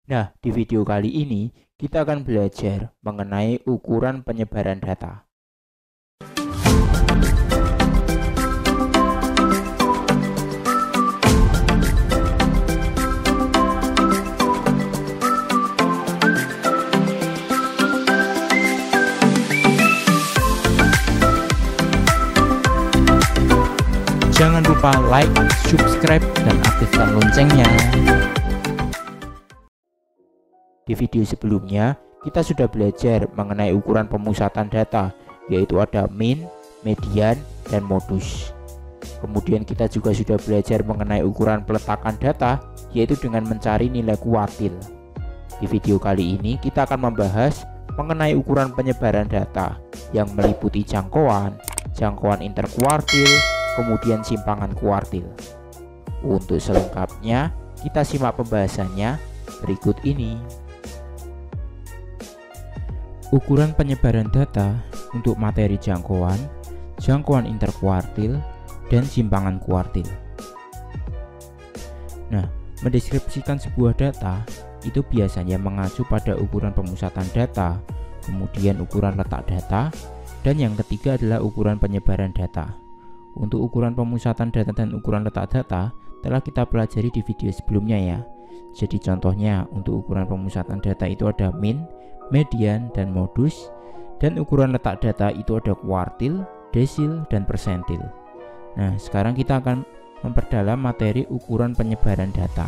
Nah, di video kali ini kita akan belajar mengenai ukuran penyebaran data. Jangan lupa like, subscribe, dan aktifkan loncengnya. Di video sebelumnya, kita sudah belajar mengenai ukuran pemusatan data, yaitu ada min, median, dan modus. Kemudian kita juga sudah belajar mengenai ukuran peletakan data, yaitu dengan mencari nilai kuartil. Di video kali ini kita akan membahas mengenai ukuran penyebaran data yang meliputi jangkauan, jangkauan interkuartil, kemudian simpangan kuartil. Untuk selengkapnya, kita simak pembahasannya berikut ini. Ukuran penyebaran data untuk materi jangkauan, jangkauan interkuartil, dan simpangan kuartil. Nah, mendeskripsikan sebuah data itu biasanya mengacu pada ukuran pemusatan data, kemudian ukuran letak data, dan yang ketiga adalah ukuran penyebaran data. Untuk ukuran pemusatan data dan ukuran letak data telah kita pelajari di video sebelumnya ya. Jadi contohnya untuk ukuran pemusatan data itu ada min, median, dan modus. Dan ukuran letak data itu ada kuartil, desil, dan persentil. Nah, sekarang kita akan memperdalam materi ukuran penyebaran data.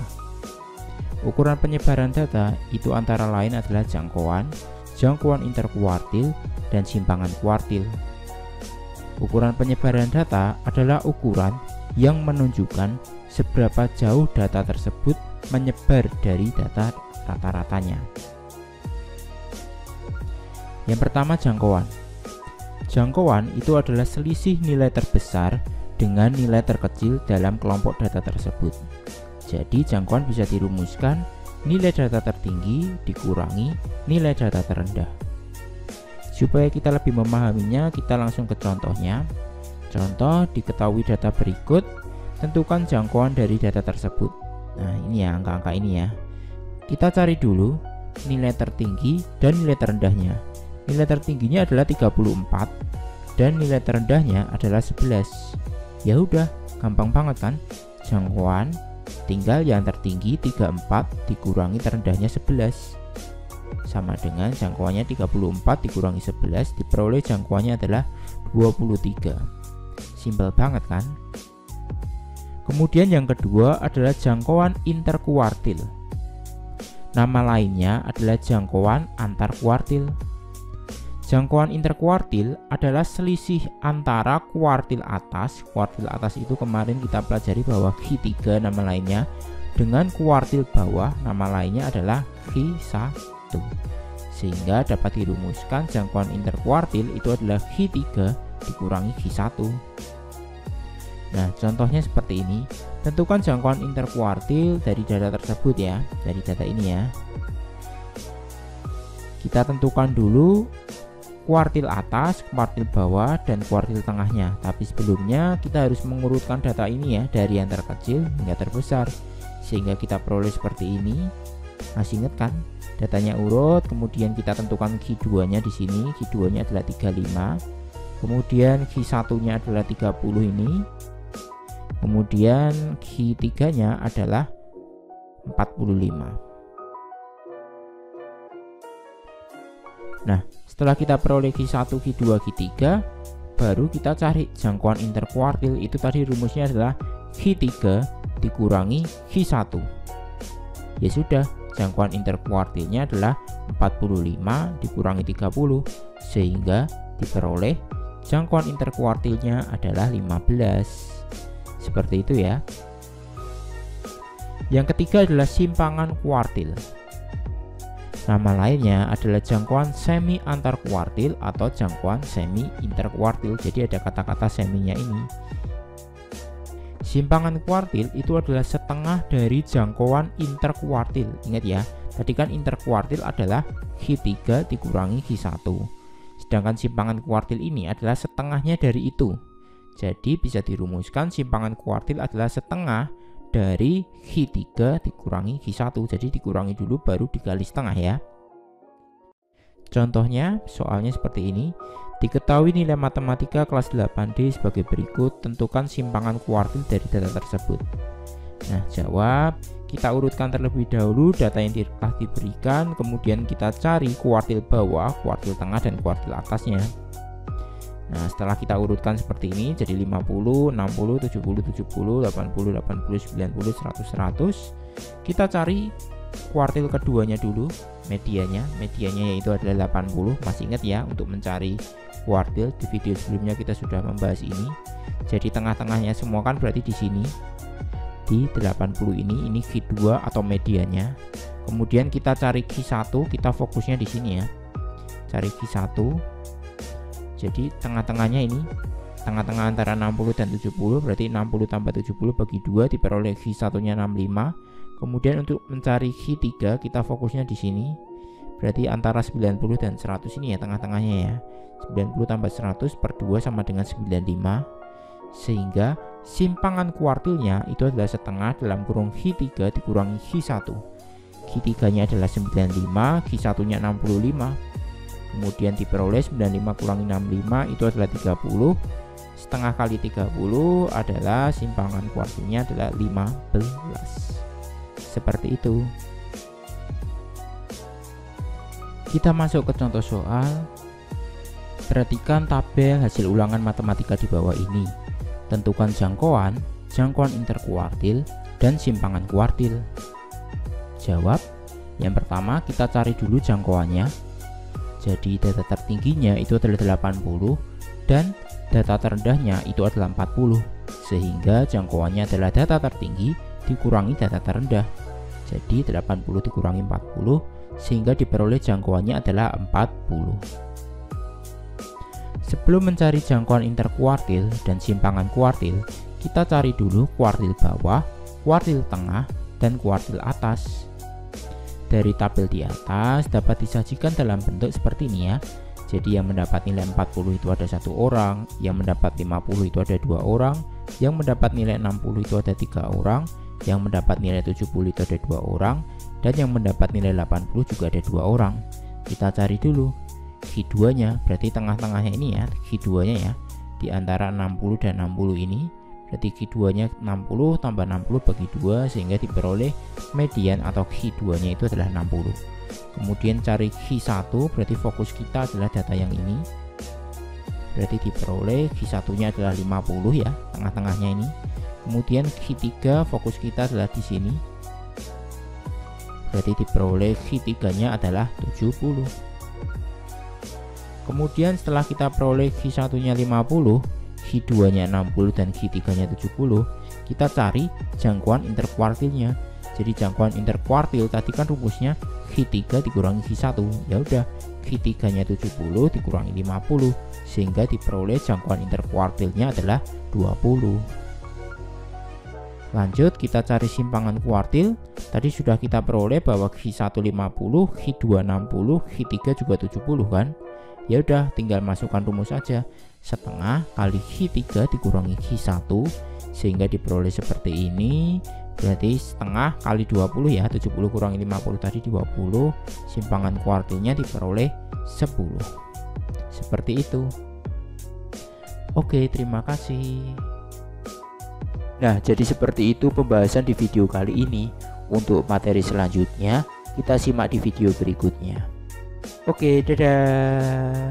Ukuran penyebaran data itu antara lain adalah jangkauan, jangkauan interkuartil, dan simpangan kuartil. Ukuran penyebaran data adalah ukuran yang menunjukkan seberapa jauh data tersebut menyebar dari data rata-ratanya. Yang pertama, jangkauan. Jangkauan itu adalah selisih nilai terbesar dengan nilai terkecil dalam kelompok data tersebut. Jadi jangkauan bisa dirumuskan nilai data tertinggi dikurangi nilai data terendah. Supaya kita lebih memahaminya, kita langsung ke contohnya. Contoh, diketahui data berikut, tentukan jangkauan dari data tersebut. Nah, ini ya, angka-angka ini ya. Kita cari dulu nilai tertinggi dan nilai terendahnya. Nilai tertingginya adalah 34 dan nilai terendahnya adalah 11. Ya udah, gampang banget kan? Jangkauan tinggal yang tertinggi 34 dikurangi terendahnya 11. Sama dengan jangkauannya 34 dikurangi 11 diperoleh jangkauannya adalah 23. Simpel banget kan? Kemudian yang kedua adalah jangkauan interkuartil. Nama lainnya adalah jangkauan antar kuartil. Jangkauan interkuartil adalah selisih antara kuartil atas itu kemarin kita pelajari bahwa Q3 nama lainnya, dengan kuartil bawah nama lainnya adalah Q1. Sehingga dapat dirumuskan jangkauan interkuartil itu adalah Q3 dikurangi Q1. Nah, contohnya seperti ini. Tentukan jangkauan interkuartil dari data tersebut ya, dari data ini ya. Kita tentukan dulu kuartil atas, kuartil bawah, dan kuartil tengahnya. Tapi sebelumnya kita harus mengurutkan data ini ya, dari yang terkecil hingga terbesar. Sehingga kita peroleh seperti ini. Masih ingat kan? Datanya urut, kemudian kita tentukan Q2-nya di sini. Q2-nya adalah 35. Kemudian Q1-nya adalah 30 ini. Kemudian Q3-nya adalah 45. Nah, setelah kita peroleh Q1, Q2, Q3, baru kita cari jangkauan interkuartil. Itu tadi rumusnya adalah Q3 dikurangi Q1. Ya sudah, jangkauan interkuartilnya adalah 45 dikurangi 30 sehingga diperoleh jangkauan interkuartilnya adalah 15. Seperti itu ya. Yang ketiga adalah simpangan kuartil. Nama lainnya adalah jangkauan semi antar kuartil atau jangkauan semi interkuartil. Jadi ada kata-kata seminya ini. Simpangan kuartil itu adalah setengah dari jangkauan interkuartil. Ingat ya, tadi kan interkuartil adalah Q3 dikurangi Q1. Sedangkan simpangan kuartil ini adalah setengahnya dari itu. Jadi bisa dirumuskan simpangan kuartil adalah setengah dari Q3 dikurangi Q1. Jadi dikurangi dulu baru dikali setengah ya. Contohnya soalnya seperti ini. Diketahui nilai matematika kelas 8D sebagai berikut. Tentukan simpangan kuartil dari data tersebut. Nah, jawab. Kita urutkan terlebih dahulu data yang telah diberikan, kemudian kita cari kuartil bawah, kuartil tengah, dan kuartil atasnya. Nah, setelah kita urutkan seperti ini, jadi 50, 60, 70, 70, 80, 80, 90, 100, 100. Kita cari kuartil keduanya dulu, medianya yaitu adalah 80. Masih ingat ya, untuk mencari kuartil di video sebelumnya kita sudah membahas ini. Jadi tengah-tengahnya semua kan berarti di sini. Di 80 ini Q2 atau medianya. Kemudian kita cari Q1, kita fokusnya di sini ya. Cari Q1. Jadi tengah-tengahnya ini, tengah-tengah antara 60 dan 70, berarti 60 tambah 70 bagi 2 diperoleh Q1-nya 65. Kemudian untuk mencari Q3 kita fokusnya di sini. Berarti antara 90 dan 100 ini ya tengah-tengahnya ya. 90 tambah 100 per 2 sama dengan 95. Sehingga simpangan kuartilnya itu adalah setengah dalam kurung Q3 dikurangi Q1. Q3 nya adalah 95, Q1 nya 65. Kemudian diperoleh 95 kurangi 65 itu adalah 30. Setengah kali 30 adalah simpangan kuartilnya adalah 15. Seperti itu. Kita masuk ke contoh soal. Perhatikan tabel hasil ulangan matematika di bawah ini. Tentukan jangkauan interkuartil, dan simpangan kuartil. Jawab. Yang pertama kita cari dulu jangkauannya. Jadi data tertingginya itu adalah 80 dan data terendahnya itu adalah 40. Sehingga jangkauannya adalah data tertinggi dikurangi data terendah. Jadi 80 dikurangi 40 sehingga diperoleh jangkauannya adalah 40. Sebelum mencari jangkauan interkuartil dan simpangan kuartil, kita cari dulu kuartil bawah, kuartil tengah, dan kuartil atas. Dari tabel di atas dapat disajikan dalam bentuk seperti ini ya. Jadi yang mendapat nilai 40 itu ada 1 orang, yang mendapat 50 itu ada 2 orang, yang mendapat nilai 60 itu ada 3 orang, yang mendapat nilai 70 itu ada 2 orang, dan yang mendapat nilai 80 juga ada 2 orang. Kita cari dulu Q2 nya, berarti tengah-tengahnya ini ya, Q2 nya ya, di antara 60 dan 60 ini, berarti Q2 nya 60 tambah 60 bagi 2 sehingga diperoleh median atau Q2 nya itu adalah 60. Kemudian cari Q1, berarti fokus kita adalah data yang ini, berarti diperoleh Q1 nya adalah 50 ya, tengah-tengahnya ini. Kemudian Q3 fokus kita adalah di sini, berarti diperoleh Q3 nya adalah 70. Kemudian setelah kita peroleh Q1 nya 50, Q2 nya 60 dan Q3 nya 70, kita cari jangkauan interkuartilnya. Jadi jangkauan interkuartil tadi kan rumusnya Q3 dikurangi Q1. Ya udah, Q3 nya 70 dikurangi 50 sehingga diperoleh jangkauan interkuartilnya adalah 20. Lanjut kita cari simpangan kuartil. Tadi sudah kita peroleh bahwa Q1 50, Q2 60, Q3 juga 70 kan. Ya udah, tinggal masukkan rumus saja. Setengah kali Q3 dikurangi Q1 sehingga diperoleh seperti ini. Berarti setengah kali 20 ya, 70 kurangi 50 tadi 20. Simpangan kuartilnya diperoleh 10. Seperti itu. Oke, terima kasih. Nah, jadi seperti itu pembahasan di video kali ini. Untuk materi selanjutnya kita simak di video berikutnya. Oke, dadah.